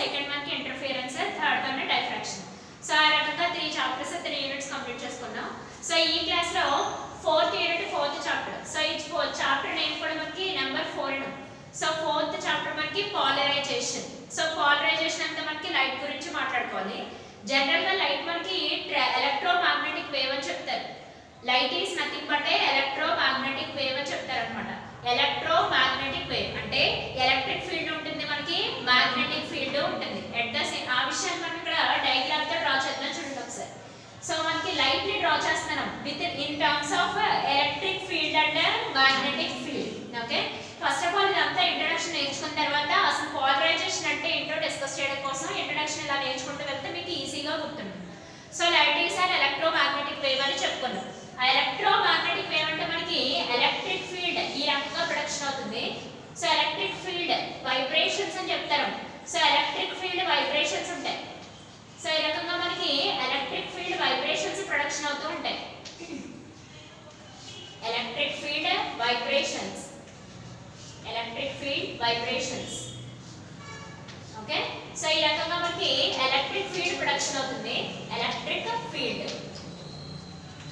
Second one కి interference, third one diffraction. So ఆ రకంగా 3 చాప్టర్స్ 3 యూనిట్స్ కంప్లీట్ చేసుకున్నాం. సో ఈ క్లాస్ లో fourth unit fourth chapter. So ఈ చాప్టర్ నేమ్ కూడా మనకి నెంబర్ 4. సో ఫోర్త్ చాప్టర్ మనకి పోలరైజేషన్. సో పోలరైజేషన్ అంటే మనకి లైట్ గురించి మాట్లాడుకోవాలి. జనరల్ గా లైట్ మనకి ఎలక్ట్రోమాగ్నెటిక్ వేవ్ అని చెప్తారు. Light is nothing but A electromagnetic wave అని చెప్తారు అనమాట. ఎలక్ట్రోమాగ్నెటిక్ వేవ్ అంటే ఎలక్ట్రిక్ ఫీల్డ్ ఉంటుంది, మనకి మ్యాగ్నెటిక్ ఫీల్డ్ ఉంటుంది. ఎట్ ద సేమ్ ఆ విషయాన్ని మనం ఇక్కడ డయాగ్రామ్ తో డ్రా చేద్దాం చూడండి ఒకసారి. సో మనకి లైట్ ని డ్రా చేస్తున్నాం with in terms of electric field and magnetic field. Okay, first of all ఇదంతా ఇంట్రడక్షన్ నేర్చుకున్న తర్వాత అసలు పోలరైజేషన్ అంటే ఏంటో డిస్కస్ చేయడం కోసం ఇంట్రడక్షన్ ఇలా నేర్చుకుంటూ వెళ్తే మీకు ఈజీగా గుర్తుంది. So light is and electromagnetic wave అని చెప్పుకున్నాం. ఆ ఎలక్ట్రోమాగ్నెటిక్ వేవ్ అంటే మనకి ఎలక్ట్రిక్ ఫీల్డ్ ఈ రకంగా ప్రొడక్షన్ అవుతుంది. సో ఎలక్ట్రిక్ ఫీల్డ్ వైబ్రేషన్స్ అని చెప్తారు. సో ఎలక్ట్రిక్ ఫీల్డ్ వైబ్రేషన్స్ ఉంటాయి. సో ఈ రకంగా మనకి ఎలక్ట్రిక్ ఫీల్డ్ వైబ్రేషన్స్ ప్రొడక్షన్ అవుతూ ఉంటాయి. Electric field vibrations, electric field vibrations. Okay, so ఈ రకంగా మనకి ఎలక్ట్రిక్ ఫీల్డ్ ప్రొడక్షన్ అవుతుంది. Electric field,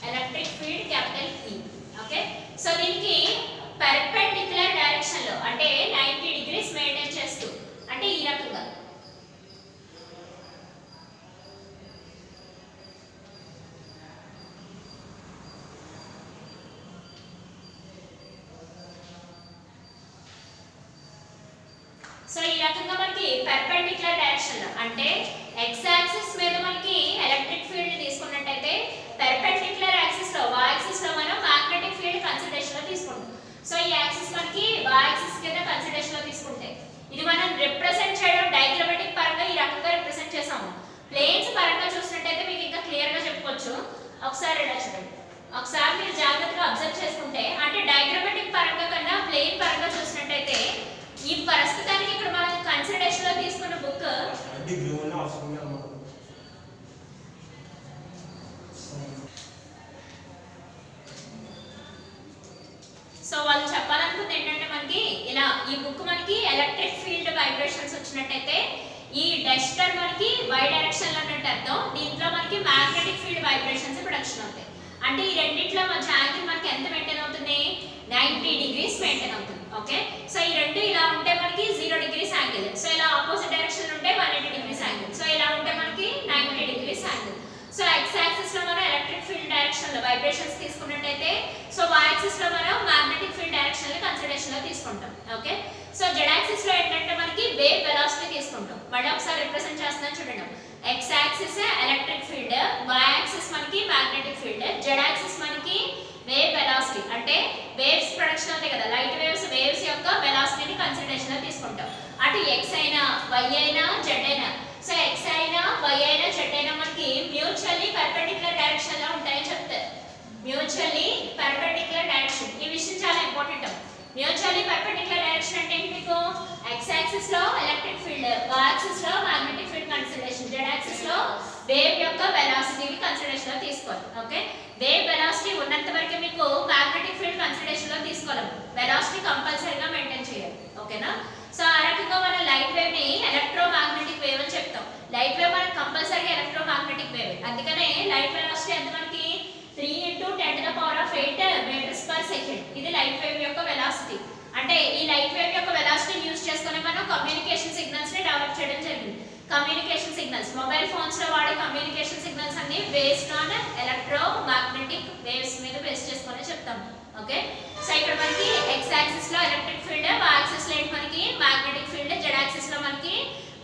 electric field capital E. Okay, so దీనికి పర్పెండిక్యులర్ డైరెక్షన్ లో అంటే 90 డిగ్రీస్ మెయింటైన్ చేస్తూ అంటే ఈ రకంగా సో ఈ రకంగా మనకి పర్పెండిక్యులర్ డైరెక్షన్ లో అంటే x యాక్సిస్ మీద మనకి ఎలక్ట్రిక్ ఫీల్డ్ తీసుకున్నట్టయితే పర్పెండిక్యులర్ యాక్సిస్ లో y యాక్సిస్ లో మనం మ్యాగ్నెటిక్ ఫీల్డ్ కన్సిడరేషన్ లో తీసుకుంటాం. సో ఈ యాక్సిస్ మనకి y యాక్సిస్ కింద కన్సిడరేషన్ లో తీసుకుంటే ఇది మనం రిప్రజెంట్ చేయడం డయాగ్రామాటిక్ పరంగా ఈ రకంగా రిప్రజెంట్ చేసాము. ప్లేన్స్ పరంగా చూసినట్టయితే మీకు ఇంకా క్లియర్ గా చెప్పుకోవచ్చు. ఒకసారి ఇలా చూడండి, ఒకసారి మీరు జాగ్రత్తగా అబ్జర్వ్ చేసుకుంటే అంటే డయాగ్రామాటిక్ పరంగా కన్నా ప్లేన్ పరంగా చూసినట్టయితే ఈ ప్రస్తుతానికి ఇక్కడ మనం కన్సిడరేషన్ లో తీసుకున్న బుక్ సో వాళ్ళు చెప్పాలనుకుంది ఏంటంటే మనకి ఇలా ఈ బుక్ మనకి ఎలక్ట్రిక్ ఫీల్డ్ వైబ్రేషన్స్ వచ్చినట్టయితే ఈ డస్టర్ మనకి y డైరెక్షన్ లో ఉన్నట్టు అర్థం. దీంట్లో మనకి మ్యాగ్నెటిక్ ఫీల్డ్ వైబ్రేషన్స్ ప్రొడక్షన్ అవుతాయి. అంటే ఈ రెండిట్లో మధ్య యాంగిల్ మనకి ఎంత మెయింటైన్ అవుతుంది, 90 డిగ్రీస్ మెయింటైన్ అవుతుంది. ఓకే, సో ఈ రెండు ఇలా ఉంటే మనకి 0 డిగ్రీస్ యాంగిల్. సో ఇలా ఆపోజిట్ డైరెక్షన్ ఉంటే 180 డిగ్రీస్ యాంగిల్. సో ఇలా ఉంటే మనకి 90 degrees angle. So x axis లో మనం ఎలక్ట్రిక్ ఫీల్డ్ డైరెక్షన్ లో వైబ్రేషన్స్ తీసుకున్నట్టయితే సో y యాక్సిస్ లో మనం మ్యాగ్నెటిక్ ఫీల్డ్ డైరెక్షన్ లో కన్సిడరేషన్ లో తీసుకుంటాం. ఓకే, సో z యాక్సిస్ లో ఏంటంటే మనకి వేవ్ వెలాసిటీ తీసుకుంటాం. మళ్ళీ ఒకసారి రిప్రజెంట్ చేస్తున్నాను చూడండి. x axis electric field, y axis మనకి మ్యాగ్నెటిక్ ఫీల్డ్, z యాక్సిస్ మనకి వేవ్ వెలాసిటీ అంటే వేవ్స్ ప్రొడక్షన్ అవుతాయి కదా, లైట్ వేవ్స్ యొక్క వెలాసిటీని కన్సిడరేషన్ లో తీసుకుంటాం. అటు x అయినా y అయినా z అయినా సో x అయినా y అయినా z అయినా మనకి మ్యూచువల్లీ పర్పెండిక్యులర్ డైరెక్షన్ లో ఉంటాయని చెప్తారు. మ్యూచువల్లీ పర్పెండిక్యులర్ డైరెక్షన్ ఈ విషయం చాలా ఇంపార్టెంట్. మ్యూచువల్లీ పర్పెండిక్యులర్ డైరెక్షన్ అంటే ఏంటి మీకు x యాక్సిస్ లో ఎలక్ట్రిక్ ఫీల్డ్, y యాక్సిస్ లో magnetic field consideration, z axis లో వేవ్ యొక్క వెలాసిటీని కన్సిడరేషన్ లో తీసుకోవాలి. ఓకే, వేవ్ వెలాసిటీ ఉన్నంత వరకు మీకు మ్యాగ్నెటిక్ ఫీల్డ్ కన్సిడరేషన్ లో తీసుకోవాలి. వెలాసిటీ కంపల్సరీగా మెయింటైన్ చేయాలి. ఓకేనా, సో ఆ రకంగా మనం లైట్ వేవ్ ని ఎలక్ట్రోమాగ్నెటిక్ వేవ్ అని చెప్తాం. లైట్ వేవ్ మనకి కంపల్సరీగా ఎలక్ట్రోమాగ్నెటిక్ వేవ్. అందుకనే లైట్ వెలాసిటీ ఎంత మనకి 3 × 10⁸ మీటర్స్ పర్ సెకండ్. ఇది లైట్ వేవ్ యొక్క వెలాసిటీ. అంటే ఈ లైట్ వేవ్ యొక్క వెలాసిటీ యూజ్ చేసుకొని మనం కమ్యూనికేషన్ సిగ్నల్స్ ని డెవలప్ చేయడం జరిగింది. కమ్యూనికేషన్ సిగ్నల్స్ మొబైల్ ఫోన్స్ లో వాడే కమ్యూనికేషన్ సిగ్నల్స్ అన్ని బేస్డ్ ఆన్ ఎలక్ట్రోమాగ్నెటిక్ వేవ్స్ మీద బేస్ చేసుకొని చెప్తాం. ఓకే, సో ఇక్కడ మనకి x యాక్సిస్ లో ఎలక్ట్రిక్ ఫీల్డ్, y యాక్సిస్ లో మనకి మ్యాగ్నెటిక్ ఫీల్డ్, z యాక్సిస్ లో మనకి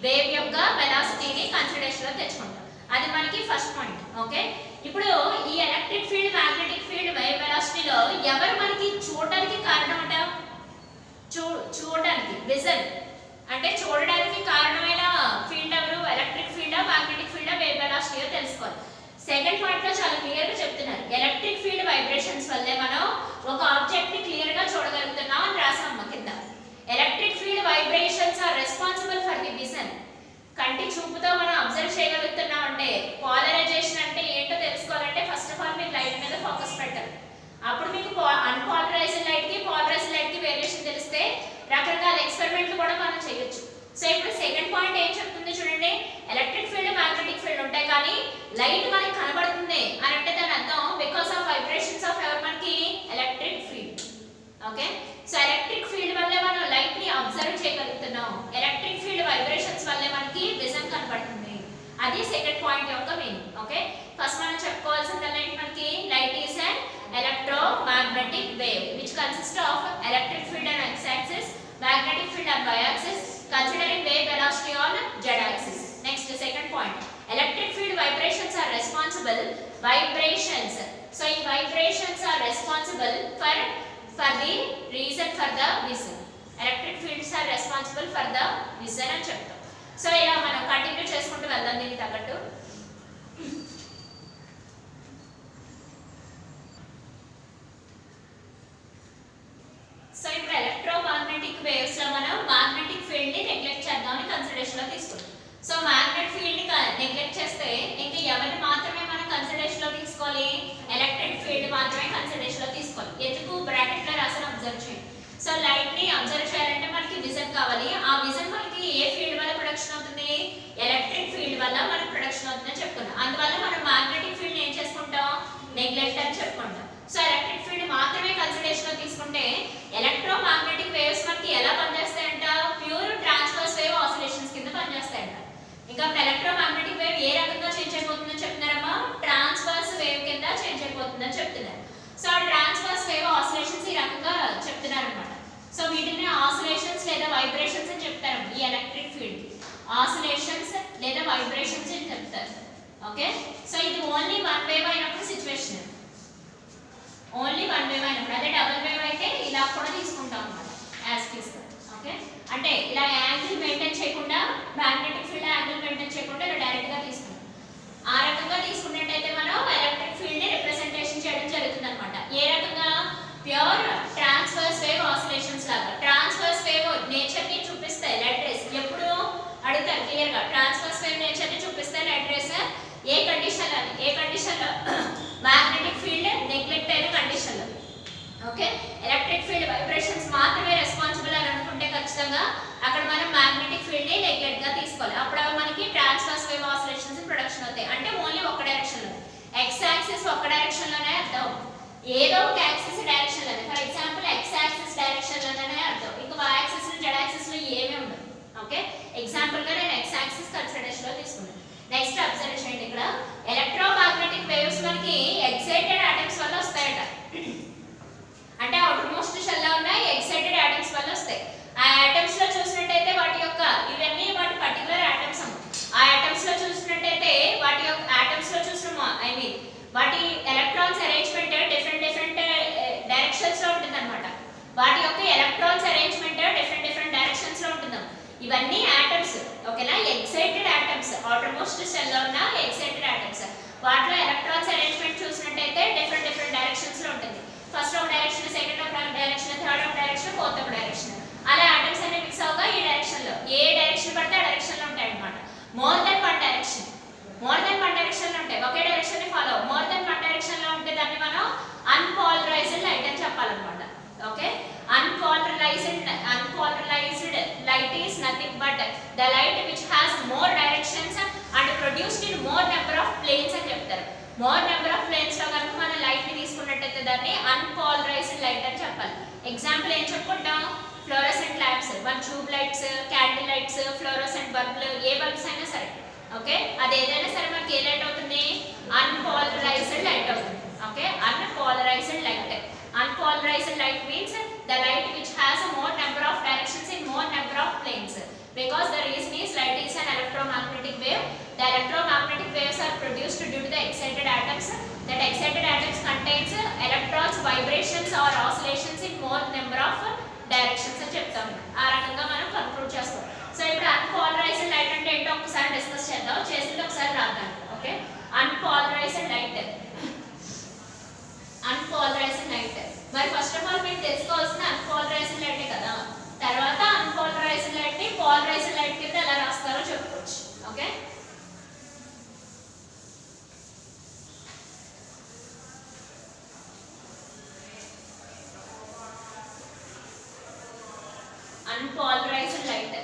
వేవ్ యొక్క వెలాసిటీని కన్సిడరేషన్ లో తెచ్చుకుంటాం. అది మనకి ఫస్ట్ పాయింట్. ఓకే, ఇప్పుడు ఈ electric field, magnetic field, wave వెలాసిటీలో ఎవరు మనకి చూడడానికి కారణం అంట, చూడడానికి విజన్ అంటే చూడడానికి కారణమైన ఫీల్డ్ ఎవరు, electric field, magnetic field, wave velocity తెలుసుకోవాలి. సెకండ్ పాయింట్ లో చాలా క్లియర్ గా చెప్తున్నారు. ఎలక్ట్రిక్ ఫీల్డ్ వైబ్రేషన్స్ వల్లే మనం ఒక ఆబ్జెక్ట్ ని క్లియర్ గా చూడగలుగుతున్నాం అని రాసాం కింద. Electric field vibrations are responsible for the vision. కంటి చూపుతో మనం అబ్జర్వ్ చేయగలుగుతున్నాం అంటే పోలరైజేషన్ అంటే ఏంటో తెలుసుకోవాలంటే ఫస్ట్ ఆఫ్ ఆల్ మీరు లైట్ మీద ఫోకస్ పెట్టాలి. అప్పుడు మీకు అన్పోలరైజ్డ్ లైట్ కి పోలరైజ్డ్ లైట్ కి వేరియేషన్ తెలిస్తే రకరకాల ఎక్స్పెరిమెంట్లు కూడా మనం చేయొచ్చు. సో ఇప్పుడు సెకండ్ పాయింట్ ఏం చెప్తుంది చూడండి, ఎలక్ట్రిక్ ఫీల్డ్ మ్యాగ్నెటిక్ ఫీల్డ్ ఉంటాయి కానీ లైట్ మనకి కనబడుతుంది అని అంటే దాని అర్థం because of vibrations of ever మనకి electric field. Okay, so electric field వల్లే మనం లైట్ ని అబ్జర్వ్ చేయగలుగుతున్నాం, ఎలక్ట్రిక్ ఫీల్డ్ వైబ్రేషన్స్ వల్లే మనకి విజన్ కనబడుతుంది. అది సెకండ్ పాయింట్ యొక్క మీనింగ్. ఓకే, ఫస్ట్ మనం చెప్పుకోవాల్సింది లైట్ మనకి light is an electromagnetic wave which consists of electric field on x axis, magnetic field on y axis, considering wave velocity on z axis. Next, second point, electric field vibrations are responsible vibrations. So in vibrations are responsible for the reason for the vision. Electric fields are responsible for the vision అని చెప్తాం. So ఇలా మనం continue చేసుకుంటూ వెళ్దాం దీనికి తగ్గట్టు. So ఇప్పుడు electromagnetic waves లో మనం మ్యాగ్నెటిక్ ఫీల్డ్ ని నెగ్లెక్ట్ చేద్దామని కన్సిడరేషన్ లో తీసుకుంటాం. సో మ్యాగ్నెట్ ఫీల్డ్ ని నెగ్లెక్ట్ చేస్తే ఇంకా ఎవరిని మాత్రమే మనం కన్సిడరేషన్ లో తీసుకోవాలి, ఎలక్ట్రిక్ ఫీల్డ్ మాత్రమే కన్సిడరేషన్ లో తీసుకోవాలి. ఎందుకు బ్రాకెట్ లో రాసిన అబ్జర్వ్ చేయండి. సో లైట్ ని అబ్జర్వ్ చేయాలంటే మనకి విజన్ కావాలి, ఆ విజన్ మనకి ఏ ఫీల్డ్ వల్ల ప్రొడక్షన్ అవుతుంది, ఎలక్ట్రిక్ ఫీల్డ్ వల్ల మనకి ప్రొడక్షన్ అవుతుందని చెప్పుకున్నాం. అందువల్ల మనం మ్యాగ్నెటిక్ ఫీల్డ్ ఏం చేసుకుంటాం, నెగ్లెక్ట్ అని చెప్పుకుంటాం. సో ఎలక్ట్రిక్ ఫీల్డ్ మాత్రమే కన్సిడరేషన్ లో తీసుకుంటే ఎలక్ట్రోమాగ్నెటిక్ వేవ్స్ మనకి ఎలా పనిచేస్తాయంట, ప్యూర్ ట్రాన్స్వర్స్ వేవ్ ఆసిలేషన్స్ కింద పనిచేస్తాయంట. ఇంకా ఎలక్ట్రోమాగ్నెటిక్ వేవ్ ఏ రకంగా చేంజ్ అయిపోతుందని చెప్తున్నారమ్మా, ట్రాన్స్వర్స్ వేవ్ కింద చేంజ్ అయిపోతుందని చెప్తున్నారు. సో ఆ ట్రాన్స్వర్స్ వేవ్ ఆసిలేషన్స్ ఈ రకంగా చెప్తున్నారు అన్నమాట. సో వీటిని ఆసిలేషన్స్ లేదా వైబ్రేషన్స్ అని చెప్తారు. ఈ ఎలక్ట్రిక్ ఫీల్డ్ ఆసిలేషన్స్ లేదా వైబ్రేషన్స్ అని చెప్తారు. ఓకే, సో ఇది ఓన్లీ వన్ వేవ్ అయినప్పుడు సిచ్యువేషన్, ఓన్లీ వన్ వేవ్ అయినప్పుడు. అదే డబుల్ వేవ్ అయితే ఇలా కూడా తీసుకుంటాం అన్నమాట, యాజ్ తీసుకుంటాం. ఓకే, అంటే ఇలా యాంగిల్ మెయింటైన్ చేయకుండా, మ్యాగ్నెటిక్ ఫీల్డ్ యాంగిల్ మెయింటైన్ చేయకుండా ఇలా డైరెక్ట్ గా తీసుకుంటాం. ఆ రకంగా తీసుకున్నట్టయితే మనం ఎలక్ట్రిక్ ఫీల్డ్ ని రిప్రజెంటేషన్ చేయడం జరుగుతుంది అన్నమాట. ఏ రకంగా, ప్యూర్ ట్రాన్స్వర్స్ వేవ్ ఆసిలేషన్స్ లాగా. ట్రాన్స్వర్స్ వేవ్ నేచర్ ని చూపిస్తాయి లైట్ రేస్. ఎప్పుడు అడుగుతారు క్లియర్ గా, ట్రాన్స్వర్స్ వేవ్ నేచర్ ని చూపిస్తాయి లైట్ రేస్ ఏ కండిషన్ లో, ఏ కండిషన్ లో, మ్యాగ్నెటిక్ ఫీల్డ్ నెగ్లెక్ట్ అయిన కండిషన్ లో. ఓకే, ఎలక్ట్రిక్ ఫీల్డ్ వైబ్రేషన్స్ మాత్రమే రెస్పాన్సిబుల్ అని అనుకుంటే ఖచ్చితంగా అక్కడ మనం మ్యాగ్నెటిక్ ఫీల్డ్ ని నెగ్లెక్ట్ గా తీసుకోవాలి. అప్పుడు అవి మనకి ట్రాన్స్వర్స్ వేవ్ ఆసిలేషన్స్ ప్రొడక్షన్ అవుతాయి. అంటే ఓన్లీ ఒక డైరెక్షన్ లో, ఎక్స్ యాక్సిస్ ఒక డైరెక్షన్ లోనే అర్థం, ఏదో ఒక యాక్సిస్ డైరెక్షన్ లోనే. For example X axis direction లోనే అర్థం, ఇంకా y యాక్సిస్ జెడ్ యాక్సిస్ లో ఏమీ ఉండదు. ఓకే, ఎగ్జాంపుల్ గా నేను ఎక్స్ యాక్సిస్ కన్సిడరేషన్ లో తీసుకున్నాను. నెక్స్ట్ అబ్జర్వ్ చేయండి, ఇక్కడ ఎలక్ట్రోమాగ్నెటిక్ వేవ్స్ మనకి ఎక్సైటెడ్ ఆటమ్స్ వల్ల వస్తాయట. అంటే అవుటర్ మోస్ట్ షెల్ లో ఉన్నాయి ఎక్సైటెడ్ ఆటమ్స్ వల్ల వస్తాయి. ఆ ఆటమ్స్ లో చూసినట్టయితే వాటి యొక్క, ఇవన్నీ వాటి పర్టికులర్ ఆటమ్స్ అమ్మ. ఆ ఆటమ్స్ లో చూసినట్టయితే వాటి యొక్క ఆటమ్స్ లో చూసిన ఐ మీన్ వాటి ఎలక్ట్రాన్స్ అరేంజ్మెంట్ డిఫరెంట్ డైరెక్షన్స్ లో ఉంటుంది అనమాట. వాటి యొక్క ఎలక్ట్రాన్స్ అరేంజ్మెంట్ డిఫరెంట్ డైరెక్షన్స్ లో ఉంటుంది. ఇవన్నీ ఆటమ్స్. ఓకేనా, excited atoms, outer most shell లో ఉన్న ఎక్సైటెడ్ ఆటమ్స్. వాటిలో ఎలక్ట్రాన్స్ అరేంజ్మెంట్ చూసినట్టయితే డిఫరెంట్ డైరెక్షన్స్ లో ఉంటుంది. ఫస్ట్ ఒక డైరెక్షన్, సెకండ్ ఒక డైరెక్షన్, థర్డ్ ఒక డైరెక్షన్, ఫోర్త్ ఒక డైరెక్షన్. అలా ఆటమ్స్ అన్ని మిక్స్ అవగా ఈ డైరెక్షన్ లో, ఏ డైరెక్షన్ పడితే ఆ డైరెక్షన్ లో ఉంటాయి అన్నమాట. మోర్ దెన్ వన్ డైరెక్షన్ లో ఉంటాయి, ఒకే డైరెక్షన్ ని follow. More than one direction లో ఉంటే దాన్ని మనం అన్పోలరైజ్డ్ లైట్ అని చెప్పాలన్నమాట. Okay, unpolarized light is nothing but the light which has more directions and produced in more number of planes అని చెప్తారు. మోర్ నెంబర్ ఆఫ్ ప్లేన్స్ లో కనుక మనం లైట్ ని తీసుకున్నట్టయితే దాన్ని అన్పోలరైజ్డ్ లైట్ అని చెప్పాలి. ఎగ్జాంపుల్ ఏం చెప్పుకుంటాం, ఫ్లోరోసెంట్ ల్యాంప్స్, మన tube lights, candle lights, fluorescent బల్బులు, ఏ బల్బ్స్ అయినా సరే. ఓకే, అది ఏదైనా సరే మనకి ఏ లైట్ అవుతుంది, అన్పోలరైజ్డ్ లైట్ అవుతుంది. Okay, unpolarised light. Unpolarized light means the light which has a more number of directions in more number of planes. Because the reason is light is an electromagnetic wave. The electromagnetic waves are produced due to the excited atoms. That excited atoms contains electrons, vibrations or oscillations in more number of directions అని చెప్తాము. ఆ రకంగా మనం conclude చేస్తాం. So ఇప్పుడు unpolarized light అంటే ఏంటో ఒకసారి డిస్కస్ చేద్దాం, చేసింది ఒకసారి రాద్దాం. Okay, unpolarized light. Unpolarised light. మరి ఫస్ట్ ఆఫ్ ఆల్ మీరు తెలుసుకోవాల్సిన అన్పోలరైజ్డ్ లైటే కదా. తర్వాత అన్పోలరైజ్డ్ లైట్ ని పోలరైజ్డ్ లైట్ కింద ఎలా రాస్తారో చెప్పుకోవచ్చు. Okay, unpolarised light.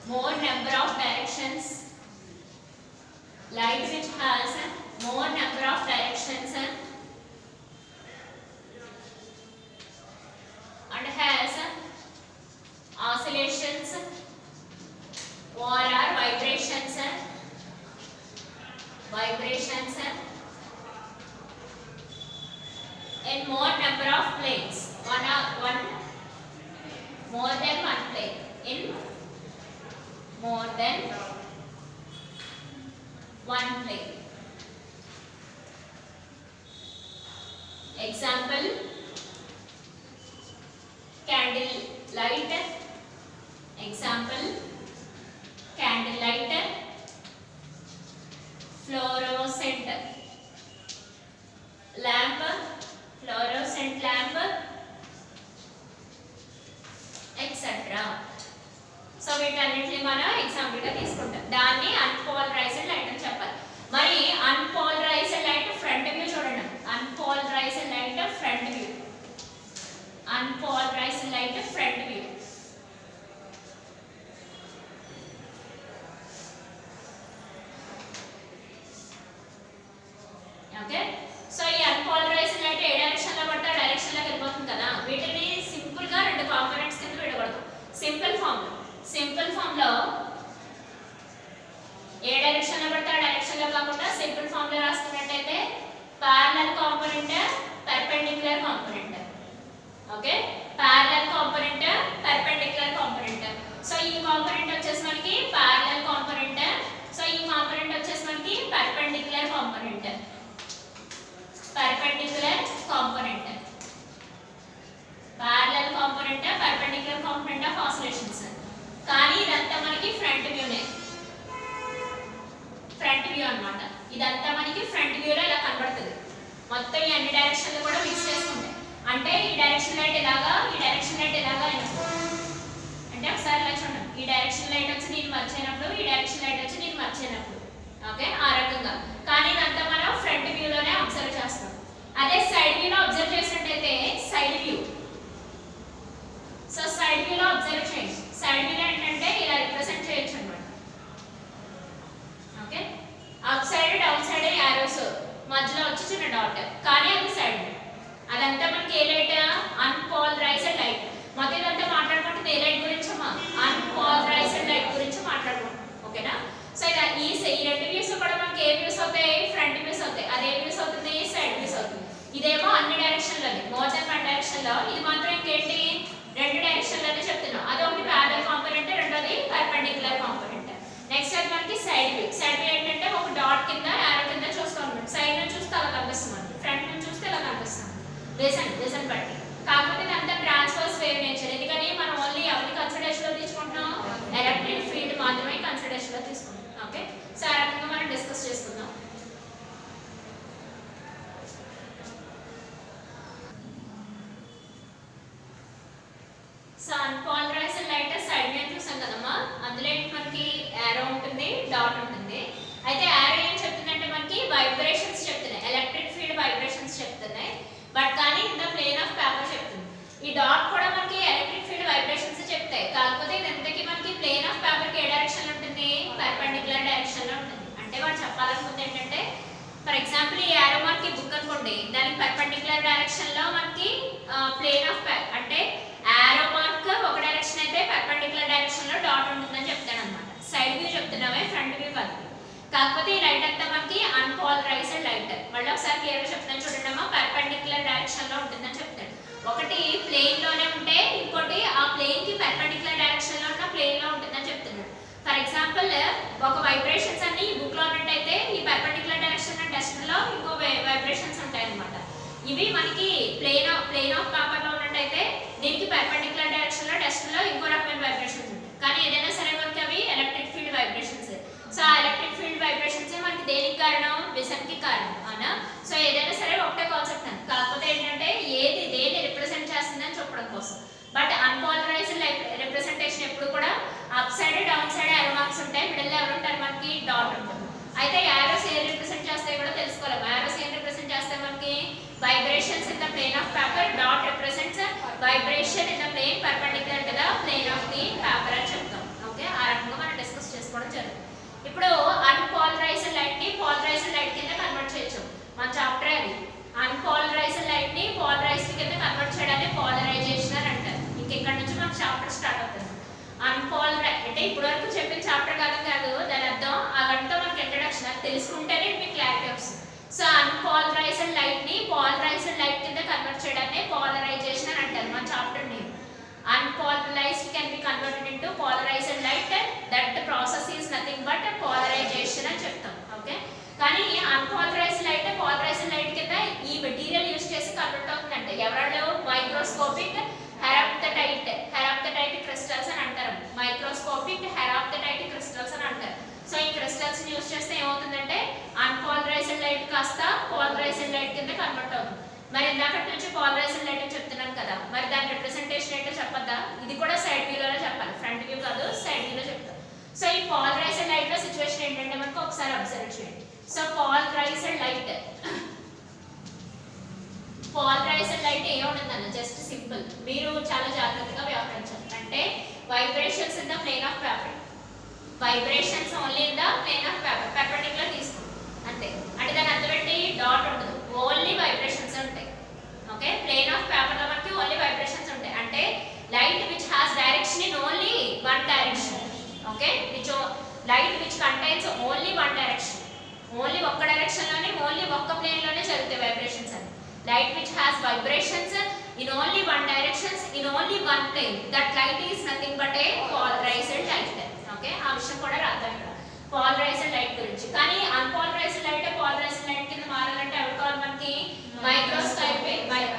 more number of directions, light which has more number of directions and has oscillations or are vibrations in more number of planes, one more than one plane, in more than one plane. Example, candle light, example candle light, fluorescent lamp, etc. So వీటన్నిటిని మనం example గా తీసుకుంటాం. దాన్ని unpolarised light అని చెప్పాలి. మరి unpolarised light front view చూడండి. Unpolarised light front view, unpolarised light front view. Okay, so ఈ అన్పోలరైజ్డ్ లైట్ ఏ డైరెక్షన్ లో పడితే ఆ డైరెక్షన్ లోకి వెళ్ళిపోతుంది కదా. వీటిని సింపుల్ గా రెండు కాంపోనెంట్స్ కింద విడగొడతాం. సింపుల్ ఫామ్ లో ఏ డైరెక్షన్ లో పడితే ఆ డైరెక్షన్ లో కాకుండా సింపుల్ ఫామ్ లో రాసుకున్నట్టయితే parallel component, perpendicular component. Okay, parallel component, perpendicular component. So ఈ కాంపోనెంట్ వచ్చేసి మనకి parallel component, సో ఈ కాంపోనెంట్ వచ్చేసి మనకి perpendicular component. parallel component, perpendicular component of oscillations. కానీ ఇదంతా మనకి ఫ్రంట్ వ్యూనే, ఫ్రంట్ వ్యూ అన్నమాట. ఇదంతా మనకి ఫ్రంట్ వ్యూలో ఇలా కనబడుతుంది. మొత్తం ఈ అన్ని డైరెక్షన్లు కూడా మిక్స్ చేసుకుంటాయి. అంటే ఈ డైరెక్షన్ లైట్ ఇలాగా, ఈ డైరెక్షన్ లైట్ ఇలాగా అంటే ఒకసారి ఇలా చూడండి. ఈ డైరెక్షన్ లైట్ వచ్చి దీన్ని మర్చినప్పుడు, ఈ డైరెక్షన్ లైట్ వచ్చి దీన్ని మర్చినప్పుడు, ఓకే, ఆ రకంగా. కానీ ఇదంతా మనం ఫ్రంట్ వ్యూలోనే అబ్జర్వ్ చేస్తాం. అదే సైడ్ వ్యూలో అబ్జర్వ్ చేసినట్టయితే సైడ్ వ్యూ. సో సైడ్ వ్యూలో అబ్జర్వ్ చేయండి. సైడ్ వ్యూలో ఏంటంటే ఇలా రిప్రజెంట్ చేయొచ్చు అన్నమాట. Okay, up side down side arrows మధ్యలో వచ్చి చిన్న డాట్, కానీ అది సైడ్ వ్యూ. అదంతా మనకి ఏ లైట్? Unpolarised light. మొత్తం ఇదంతా మాట్లాడుకుంటుంది ఏ లైట్ గురించి అమ్మా? అన్పోలరైజ్డ్ లైట్ గురించి మాట్లాడుకుంటాం. ఓకేనా? సో ఈ రెండు వ్యూస్ కూడా మనకి ఏ వ్యూస్ అవుతాయి? ఫ్రంట్ వ్యూస్ అవుతాయి. అదే వ్యూస్ అవుతుంది, సైడ్ వ్యూస్ అవుతుంది. ఇదేమో అన్ని డైరెక్షన్లోనే, మోర్ దెన్ వన్ డైరెక్షన్లో. ఇది మాత్రం ఇంకేంటి? రెండు డైరెక్షన్లోనే చెప్తున్నాం. అదొకటి ప్యారలల్ కాంపోనెంట్, రెండోది పర్పెండిక్యులర్ కాంపోనెంట్. నెక్స్ట్ అది మనకి సైడ్ వ్యూ. సైడ్ వ్యూ ఏంటంటే ఒక డాట్ కింద, యారో కింద చూస్తాం. సైడ్ నుంచి చూస్తే అలా కనిపిస్తుంది మనకి, ఫ్రంట్ నుంచి చూస్తే ఇలా కనిపిస్తుంది. రీజన్ బట్టి. కాకపోతే ఇదంతా ట్రాన్స్వర్స్ వేవ్ నేచర్. ఎందుకని మనం ఓన్లీ ఎవరిని కన్సిడరేషన్లో తీసుకుంటున్నాం? ఎలక్ట్రిక్ ఫీల్డ్ మాత్రమే కన్సిడరేషన్లో తీసుకుంటాం. ఓకే, సో ఆ రకంగా మనం డిస్కస్ చేసుకుందాం. So unpolarized light side view చూసాం కదమ్మా. అందులో ఏంటి మనకి యారో ఉంటుంది, డాట్ ఉంటుంది. అయితే యారో ఏం చెప్తుందంటే మనకి వైబ్రేషన్స్ చెప్తున్నాయి, ఎలక్ట్రిక్ ఫీల్డ్ వైబ్రేషన్స్ చెప్తున్నాయి. బట్ కానీ in the plane of paper చెప్తుంది. ఈ డాట్ కూడా మనకి ఎలక్ట్రిక్ ఫీల్డ్ వైబ్రేషన్స్ చెప్తాయి. కాకపోతే ఇదంతకి మనకి ప్లేన్ ఆఫ్ పేపర్ కి ఏ డైరెక్షన్ లో ఉంటుంది? పర్పెండిక్యులర్ డైరెక్షన్ లో ఉంటుంది. అంటే వాడు చెప్పాలనుకుంది ఏంటంటే, ఫర్ ఎగ్జాంపుల్ ఈ యారో మార్క్ బుక్ అనుకోండి, దానికి పర్పెండిక్యులర్ డైరెక్షన్ లో మనకి ప్లేన్ ఆఫ్ పేపర్ అంటే యారో మార్క్ ఒక డైరెక్షన్ అయితే పర్పెండిక్యులర్ డైరెక్షన్ లో డాట్ ఉంటుందని చెప్తాను అనమాట. సైడ్ వ్యూ చెప్తున్నామే, ఫ్రంట్ వ్యూ కాదు. కాకపోతే ఈ లైట్ అంతా మనకి అన్పోలరైజ్డ్ లైట్. మళ్ళీ ఒకసారి క్లియర్ గా చెప్తాను చూడండి అమ్మా. పర్పెండిక్యులర్ డైరెక్షన్ లో ఉంటుందని చెప్తాను. ఒకటి ప్లేన్ లోనే ఉంటే, ఇంకోటి ఆ ప్లేన్ కి పర్పెండిక్యులర్ డైరెక్షన్ లో ఉన్న ప్లేన్ లో ఉంటుందని చెప్తున్నాడు. ఫర్ ఎగ్జాంపుల్ ఒక వైబ్రేషన్స్ అన్ని ఈ బుక్ లో ఉన్నట్టయితే ఈ పర్పెండిక్యులర్ డైరెక్షన్ డస్ట్ లో ఇంకో వైబ్రేషన్స్ ఉంటాయి అన్నమాట. ఇవి మనకి ప్లేన్ ఆఫ్ పేపర్ లో ఉన్నట్టయితే దీనికి పర్పెండిక్యులర్ డైరెక్షన్ లో డస్ట్ లో ఇంకో రకమైన వైబ్రేషన్స్ ఉంటాయి. కానీ ఏదైనా సరే మనకి అవి ఎలక్ట్రిక్ ఫీల్డ్ వైబ్రేషన్స్. సో ఆ ఎలక్ట్రిక్ ఫీల్డ్ వైబ్రేషన్స్ మనకి దేనికి కారణం? విజన్ కి కారణం, అవునా? సో ఏదైనా సరే ఒకటే కాన్సెప్ట్ అని. కాకపోతే ఏంటంటే ఏది దేన్ని రిప్రజెంట్ చేస్తుందని చెప్పడం కోసం. బట్ అన్పోలరైజ్డ్ రిప్రజెంటేషన్ ఎప్పుడు కూడా up side down side arrow marks ఉంటాయి. మిడిల్ ఎవరు ఉంటారు? మనకి డాట్ ఉంటుంది. అయితే యారోస్ ఏం రిప్రజెంట్ చేస్తాయి కూడా తెలుసుకోవాలి. యారోస్ ఏం రిప్రజెంట్ చేస్తాయి? మనకి vibrations in the plane of paper. Dot represents vibration in the plane perpendicular to the plane of the paper అని చెప్తాం. ఓకే, ఆ రకంగా మన చాప్టర్ అది. అన్పోలరైజ్డ్ లైట్ ని పోలరైజ్డ్ కింద కన్వర్ట్ చేయడాన్ని పోలరైజేషన్ అని అంటారు. ఇంక ఇక్కడ నుంచి మన చాప్టర్ స్టార్ట్ అవుతుంది. అంటే ఇప్పటి వరకు చెప్పిన చాప్టర్ కాదు దాని అర్థం ఆ గంటతో మనకి ఇంట్రడక్షన్ అది తెలుసుకుంటేనే మీకు క్లారిటీ వస్తుంది. సో అన్పోలరైజ్డ్ లైట్ ని పోలరైజ్డ్ లైట్ కింద కన్వర్ట్ చేయడాన్ని పోలరైజేషన్ అని అంటారు. మన chapter name unpolarized can be converted into polarized light, that process is nothing but polarization అని చెప్తాం. ఓకే, కానీ అన్పోలరైజ్డ్ లైట్ పోలరైజ్డ్ లైట్ కింద ఈ మెటీరియల్ యూస్ చేసి కన్వర్ట్ అవుతుందంటే ఎవరాళ్ళు మైక్రోస్కోపిక్ హెరాప్టైట్ క్రిస్టల్స్ అని అంటారు. మైక్రోస్కోపిక్ హెరాప్టైట్ క్రిస్టల్స్ అని అంటారు. సో ఈ క్రిస్టల్స్ ని యూస్ చేస్తే ఏమవుతుందంటే అన్పోలరైజ్డ్ లైట్ కాస్త పోలరైజ్డ్ లైట్ కింద కన్వర్ట్ అవుతుంది. మరి ఇందాకటి నుంచి పోలరైజ్డ్ లైట్ అని చెప్తున్నాను కదా, మరి దాని రిప్రజెంటేషన్ ఏంటో చెప్పద్దా? ఇది కూడా సైడ్ వ్యూలోనే చెప్పాలి, ఫ్రంట్ వ్యూ కాదు, సైడ్ వ్యూలో చెప్తాను. సో ఈ పోలరైజ్డ్ లైట్ లో సిచ్యువేషన్ ఏంటంటే మనకు ఒకసారి అబ్జర్వ్ చేయండి. సో పోలరైజ్డ్ లైట్ ఏముంటుందన్న జస్ట్ సింపుల్, మీరు చాలా జాగ్రత్తగా వ్యవహరించాలి. అంటే vibrations in the plane of paper, vibrations only in the plane of paper, perpendicular తీసుకో అంతే. అంటే దాని అర్థం ఏంటి? డాట్ ఉండదు, ఓన్లీ వైబ్రేషన్స్ ఉంటాయి. ఓకే, ప్లేన్ ఆఫ్ పేపర్ లో మనకి ఓన్లీ వైబ్రేషన్స్ ఉంటాయి. అంటే light which has direction in only one direction. Okay, light which contains only one direction, only ఒక్క డైరెక్షన్ లోనే ఓన్లీ ఒక్క ప్లేన్ లోనే జరుగుతాయి వైబ్రేషన్స్ అని. Light which has vibrations in only one directions in only one plane, that light is nothing but a polarized light. Okay, ఆ విషయం కూడా రాద్దాం ఇక్కడ పోలరైజ్డ్ లైట్ గురించి. కానీ అన్పోలరైజ్డ్ లైట్ పోలరైజ్డ్ లైట్ కింద మారాలంటే అవి కావాలి మనకి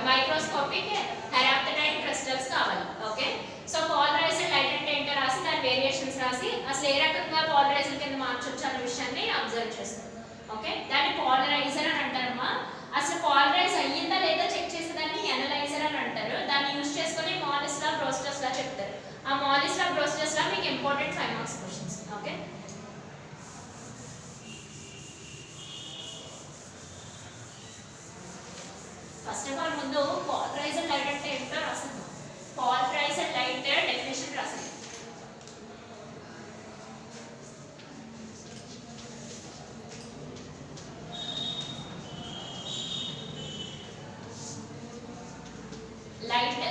మైక్రోస్కోపిక్ హెరాప్టైట్ క్రిస్టల్స్ కావాలి. ఓకే, సో పోలరైజ్డ్ లైట్ అంటే ఏంటో రాసి దాని వేరియేషన్స్ రాసి అసలు ఏ రకంగా పోలరైజ్డ్ కింద మార్చొచ్చు అన్న విషయాన్ని అబ్జర్వ్ చేస్తాం. ఓకే, దాన్ని పోలరైజర్ అని అంటారమ్మా. అసలు పోలరైజ్ అయ్యిందా లేదా చెక్ చేసేదాన్ని ఎనలైజర్ అని అంటారు. దాన్ని యూజ్ చేసుకొని మాలిస్ లా బ్రోస్టర్స్ లా చెప్తారు. ఆ మాలిస్ లా బ్రోస్టర్స్ లా మీకు important 5 marks questions. Okay, first of all ముందు పోలరైజ్డ్ లైట్ అంటే ఏంటో రాసాను. పోలరైజ్డ్ లైట్ డెఫినేషన్ రాసాను. Light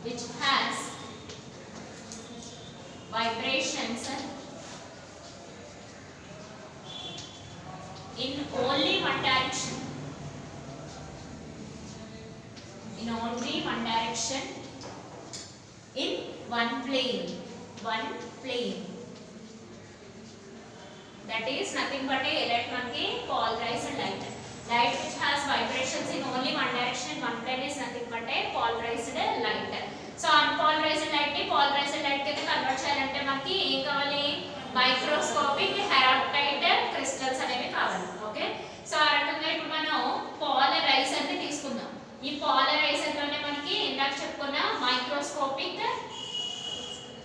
which has vibrations in only one direction, in only one direction, in one plane, that is nothing but a electron మనకి polarized light. Light which has vibrations in only one direction in one plane is nothing but a polarized light. So unpolarized light ని polarized light కింద convert చేయాలంటే మనకి ఏం కావాలి? Microscopic హెరాప్టైట్ crystals అనేవి కావాలి. Okay, so ఆ రకంగా ఇప్పుడు మనం పోలరైజర్ ని తీసుకుందాం. ఈ పోలరైజర్ లోనే మనకి ఇందాక చెప్పుకున్న మైక్రోస్కోపిక్,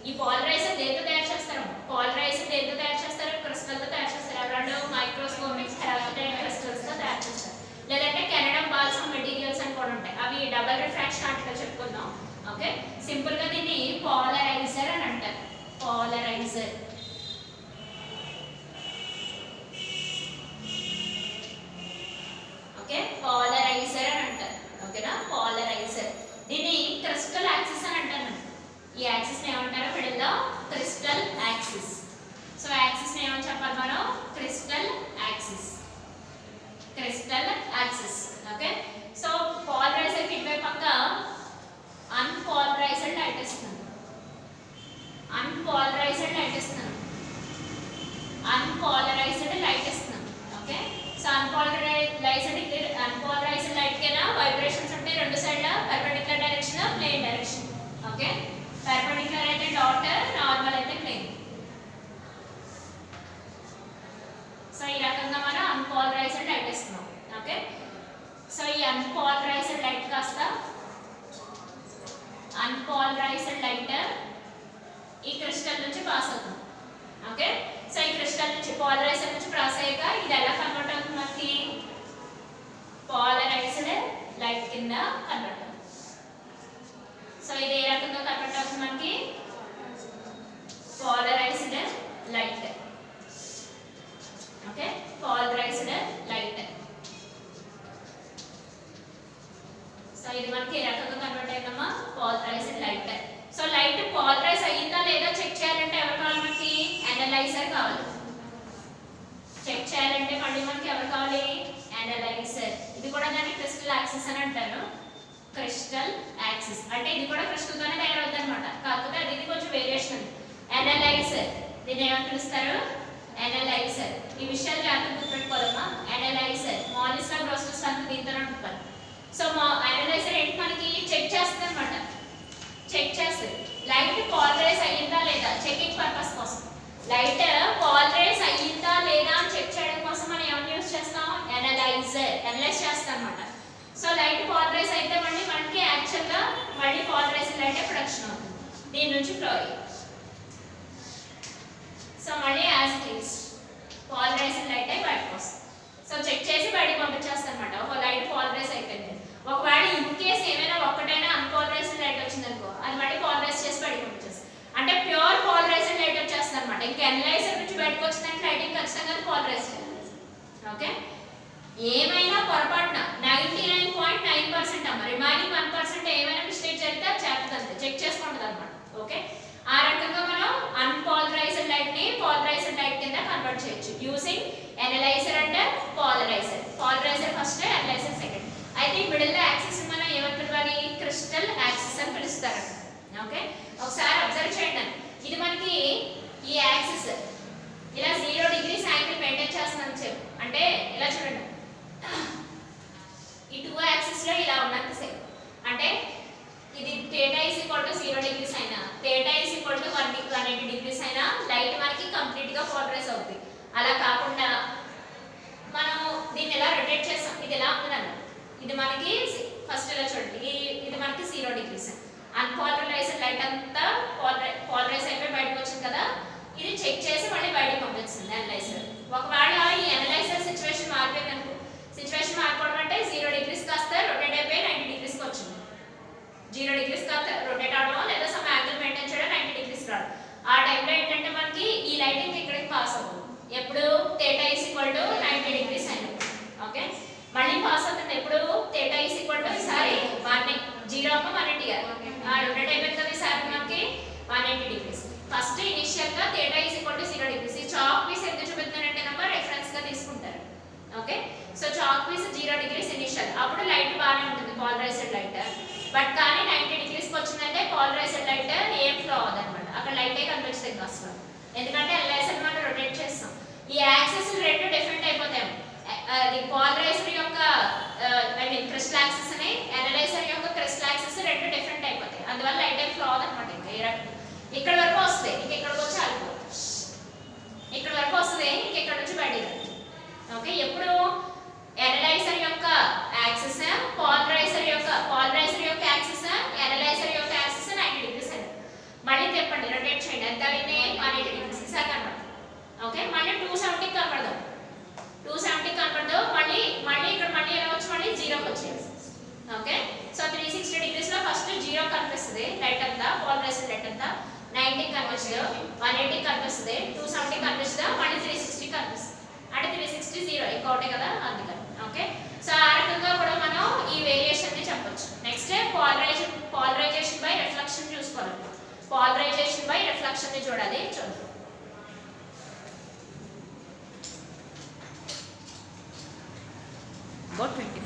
ఈ పోలరైజర్ దేంతో తయారు చేస్తారు? పోలరైజర్ దేంతో తయారు చేస్తారు? క్రిస్టల్ తో తయారు చేస్తారు. ఎవరంటే మైక్రోస్కోపిక్ హెరాప్టైట్ క్రిస్టల్స్ తో తయారు చేస్తారు. లేదంటే కెనడమ్ బాల్సమ్ మెటీరియల్స్ అని కూడా ఉంటాయి, అవి డబుల్ రిఫ్రాక్షన్ అట్లా చెప్పుకుందాం. ఓకే, సింపుల్ గా దీన్ని పోలరైజర్ అని అంటారు. పోలరైజర్. ఓకే, పోలరైజర్ అని అంటారు. ఓకేనా, పోలరైజర్. దీన్ని క్రిస్టల్ యాక్సిస్ అని అంటారు. ఈ యాక్సిస్ ని ఏమంటారో మిడిల్ లో క్రిస్టల్ యాక్సిస్. సో యాక్సిస్ ని ఏమని చెప్పాలి మనం? Crystal axis, crystal axis. Okay, so polarizer కి ఇటువైపు పక్క అన్పోలరైజ్డ్ లైట్ ఇస్తున్నాను, అన్పోలరైజ్డ్ లైట్ ఇస్తున్నాను, అన్పోలరైజ్డ్ లైట్ ఇస్తున్నాను. ఓకే, సో అన్పోలరైజ్డ్ లైట్ కింద వైబ్రేషన్స్ ఉంటాయి రెండు సైడ్ల, perpendicular direction, plane direction. Okay, perpendicular అయితే డాట్, నార్మల్ అయితే ప్లేన్. సో ఈ రకంగా మనం అన్పోలరైజ్డ్ లైట్ ఇస్తున్నాం. ఓకే, సో ఈ అన్పోలరైజ్డ్ లైట్ కాస్త అన్పోలరైజ్డ్ లైట్ ఈ క్రిస్టల్ నుంచి పాస్ అవుతుంది. ఓకే, సో ఈ క్రిస్టల్ నుంచి పోలరైజర్ నుంచి పాస్ అయ్యాక ఇది ఎలా కన్వర్ట్ అవుతుంది మనకి? పోలరైజ్డ్ లైట్ కింద కన్వర్ట్ అవుతుంది. సో ఇది ఏ రకంగా కన్వర్ట్ అవుతుంది మనకి? Polarised light. Okay, polarised light. Analyser. ఇది కూడా దాన్ని క్రిస్టల్ యాక్సిస్ అని అంటారు. క్రిస్టల్ యాక్సిస్ అంటే ఇది కూడా క్రిస్టల్ తోనే తయారవుతుంది అనమాట. కాకపోతే అది కొంచెం వేరియేషన్ ఉంది. అనలైజర్ దీన్ని ఏమని పిలుస్తారు? అనలైజర్. ఈ విషయాలు జాగ్రత్తగా గుర్తుపెట్టుకోవాలమ్మా. అనలైజర్ మాలిస్లా గ్రోస్టస్ అంతా దీంతోనే ఉంటారు. సో అనలైజర్ ఏంటి మనకి చెక్ చేస్తుంది అనమాట. చెక్ చేస్తుంది లైట్ పోలరైజ్ అయ్యిందా లేదా చెకింగ్ పర్పస్ కోసం. లైట్ పోలరైజ్ అయ్యిందా లేదా అని చెక్ చేయడం కోసం మనం ఏం యూస్ చేస్తాం? అనలైజర్. అనలైజ్ చేస్తాం అన్నమాట. సో లైట్ పోలరైజ్ అయితే మళ్ళీ మనకి యాక్చువల్గా మళ్ళీ పోలరైజ్ లైట్ ప్రొడక్షన్ అవుతుంది. దీని నుంచి ఫ్లో అయ్యి సో మళ్ళీ as it is polarise light అయి బయటకు వస్తుంది. సో చెక్ చేసి బయటకు పంపించేస్తాం అనమాట. ఒక లైట్ పోలరైజ్ అయిపోయింది. ఒకవేళ ఇన్ కేస్ ఏమైనా ఒక్కటైనా అన్పోలరైజ్డ్ లైట్ వచ్చిందనుకో అది మళ్ళీ పోలరైజ్ చేసి బయటకు పంపించేస్తుంది. అంటే ప్యూర్ పోలరైజ్డ్ లైట్ వచ్చేస్తుంది అనమాట. ఇంకా అనలైజర్ నుంచి బయటకు వచ్చిందంటే లైటింగ్ ఖచ్చితంగా పోలరైజ్ చేయాలి. ఓకే ఏమైనా పొరపాటున 99.9% అమ్మ రిమైనింగ్ 1% ఏమైనా మిస్టేక్ జరిగితే అది చేస్తుంది చెక్ చేసుకుంటుంది అనమాట. ఓకే ఆ రకంగా మనం అన్పోలరైజ్డ్ లైట్ ని పోలరైజ్డ్ లైట్ కింద కన్వర్ట్ చేయొచ్చు using analyser and polariser. Polariser first analyser second. అయితే ఈ మిడిల్ యాక్సిస్ మనం ఏమని పిలవాలి? క్రిస్టల్ యాక్సిస్ అని పిలుస్తారు. ఓకే ఒకసారి అబ్జర్వ్ చేయండి. ఇది మనకి ఈ యాక్సిస్ ఇలా 0 degrees యాంగిల్ మెయింటైన్ చేస్తుందని చెప్పు. అంటే ఇలా చూడండి ఈ 2 యాక్సిస్ లో ఇలా ఉన్నంతసేపు అంటే ఇది θ is equal to 0 degrees అయినా θ is equal to 180 degrees అయినా లైట్ మనకి కంప్లీట్ గా పోలరైజ్ అవుతుంది. అలా కాకుండా మనం దీన్ని ఎలా రొటేట్ చేస్తాం? ఇది ఎలా ఉంటుందండి ఇది మనకి ఫస్ట్ ఇలా చూడండి ఇది మనకి 0 degrees అన్పోలరైజ్డ్ లైట్ అంతా పోలరైజ్ అయిపోయి బయటకు వచ్చింది కదా. ఇది చెక్ చేసి మళ్ళీ బయటకు పంపిస్తుంది అనలైజర్. ఒకవేళ ఈ అనలైజర్ సిచ్యువేషన్ మారిపోయింది అనుకో. సిచ్యువేషన్ మారిపోవడం అంటే 0 degrees కాస్త రొటేట్ అయిపోయి 90 degrees కి వచ్చింది. 0 degrees కాస్త రొటేట్ అవడం లేదా సమ్ యాంగిల్ మెయింటైన్ చేయడం 90 degrees రావడం. ఆ టైంలో ఏంటంటే మనకి ఈ లైటింగ్ ఇక్కడికి పాస్ అవుతుంది. ఎప్పుడు θ is equal to 90 degrees అయినప్పుడు. ఓకే మళ్ళీ పాస్ అవుతుంది ఎప్పుడు θ is equal to ఈసారి 0 అమ్మ 180 రొటేట్ అయిపోయింది కదా ఈసారి మనకి 180 degrees. ఫస్ట్ ఇనిషియల్ గా θ is equal to 0 degrees. ఈ చాక్ పీస్ ఎందుకు చూపిస్తున్నానంటే నంబర్ రెఫరెన్స్ గా తీసుకుంటారు. Okay so chalk piece 0 degrees initial అప్పుడు లైట్ బాగానే ఉంటుంది పోలరైజ్డ్ లైట్. బట్ కానీ 90 degrees కి వచ్చిందంటే పోలరైజ్డ్ లైట్ ఏం ఫ్లో అవ్వదు అనమాట. అక్కడ లైటే కనిపిస్తుంది ఇంకా అసలు. ఎందుకంటే అనలైజర్ మనం రొటేట్ చేస్తాం. ఈ యాక్సిస్ రెండు డిఫరెంట్ అయిపోతాయి. అది పోలరైజర్ యొక్క ఐ మీన్ క్రిస్టల్ యాక్సిస్ అని అనలైజర్ యొక్క క్రిస్టల్ యాక్సిస్ రెండు డిఫరెంట్ అయిపోతాయి. అందువల్ల లైట్ ఏం ఫ్లో అవ్వదు అనమాట. ఇంకా ఏ రకంగా ఇక్కడ వరకు వస్తుంది ఇంక ఇక్కడికి వచ్చి ఆగిపోతుంది. ఇక్కడ వరకు వస్తుంది ఇంక ఇక్కడ నుంచి బయటికి. ఓకే ఎప్పుడు అనలైజర్ యొక్క యాక్సిస్ పోలరైజర్ యొక్క యాక్సిస్ అనలైజర్ యొక్క యాక్సిస్ 90 degrees అయినా మళ్ళీ తిప్పండి రొటేట్ చేయండి. ఎంత అయింది 180 degrees ఈసారి కనపడదు. ఓకే మళ్ళీ 270 కనపడదు. 270 కనపడదు. మళ్ళీ ఇక్కడ మళ్ళీ ఎలా వచ్చి మళ్ళీ 0కి వచ్చేది. ఓకే సో 360 degrees లో ఫస్ట్ 0 కనిపిస్తుంది లైట్ అంతా పోలరైజ్డ్ లైట్ అంతా. 90 కనిపిస్తుంది 180 కనిపిస్తుంది 270 కనిపిస్తుంది మళ్ళీ 360 కనిపిస్తుంది. అంటే 360 0 ఇంకోటే కదా అందుకని. ఓకే సో ఆ రకంగా కూడా మనం ఈ వేరియేషన్ ని చెప్పొచ్చు. నెక్స్ట్ పోలరైజేషన్ బై రిఫ్లెక్షన్ చూసుకోవాలి. పోలరైజేషన్ బై రిఫ్లెక్షన్ ని చూడాలి. చూద్దాం. About 20